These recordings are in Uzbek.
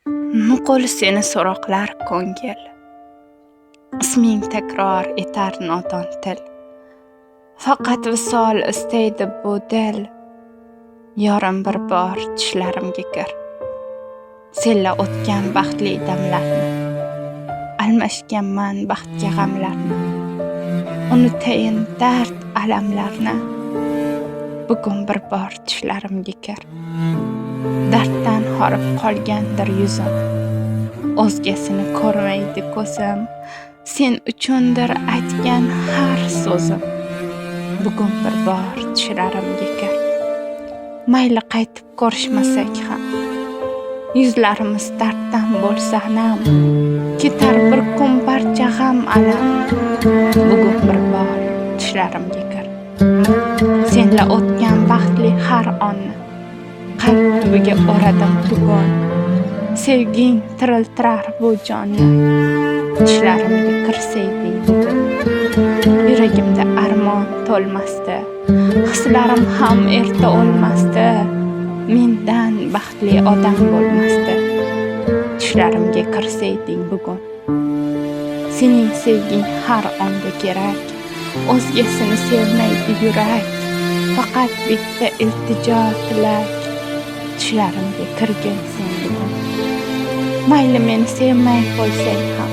Nuqul seni so'roqlar ko'ngil, isming takror etar nodon til. Faqat visol istaydi bu dil, yorim bir bor tushlarimga kir. Senla o'tgan baxtli damlarni, almashganman baxtga g'amlarni. Unutayin dard alamlarni, bugun bir bor tushlarimga kir. Darddan horib qolgandir yuzim, o'zgasini ko'rmaydi ko'zim. Sen uchundir aytgan har so'zim, bugun bir bor tushlarimga kir. Mayli qaytib ko'rishmasak ham, yuzlarimiz darddan bo'lsa nam, ketar bir kun barcha g'am alam, bugun bir bor tushlarimga kir. Senla o'tgan baxtli har onni qalbiga o'radim tugun. Sevging tiriltirar bu jonni, tushlarimga kirsayding bugun. Yuragimda armon to'lmasdi, hislarim ham erta o'lmasdi. Mendan baxtli odam bo'lmasdi, tushlarimga kirsayding bugun. Sening sevging har onda kerak, o'zgasini sevmaydi yurak. Faqat bitta iltijo tilak, tushlarimga kirgin sen bugun. Mayli meni sevmay qo'ysang ham,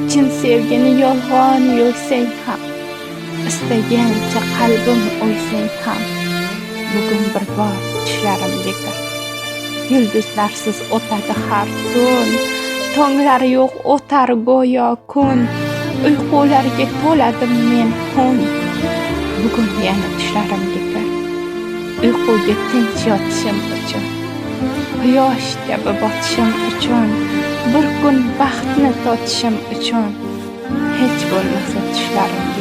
chin sevgini yolg'on yo'ysang ham, istagancha qalbim o'ysang ham, bugun bir bor tushlarimga kir. Yulduzlarsiz o'tadi har tun, tonglari yo'q o'tar go'yo kun. Uyqularga to'ladim men xun, bugun yana tushlarimga kir. Uyquga tinch yotishim uchun, quyosh kabi botishim uchun, bir kun baxtni totishim uchun, hech bo'lmasa tushlarimga